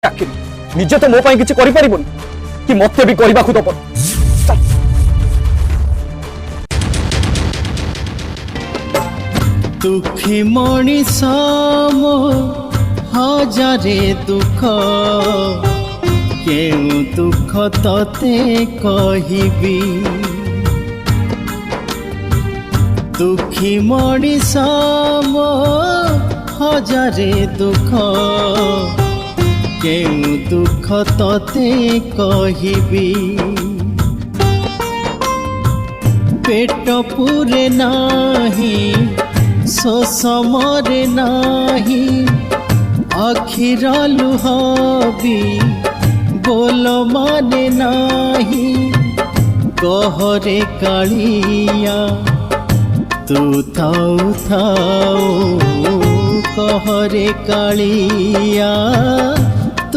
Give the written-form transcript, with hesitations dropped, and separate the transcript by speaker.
Speaker 1: आखिर निजे तो मो पाई किछि करि परिबोनी कि मते भी करबा को दब
Speaker 2: दुखी मଣିଷ ମୋ ହଜାରେ ଦୁଃଖ କେଉଁ ଦୁଃଖ ତତେ କହିବି ଦୁଃଖୀ ମଣିଷ ମୋ ହଜାରେ ଦୁଃଖ କେଉଁ ଦୁଃଖ ତତେ କହିବି पेट पूरे नाही शोष मरे नाही अखिर लुह भी बोल माने नाही कहरे कालिया तू थाऊ थाऊ कहरे कालिया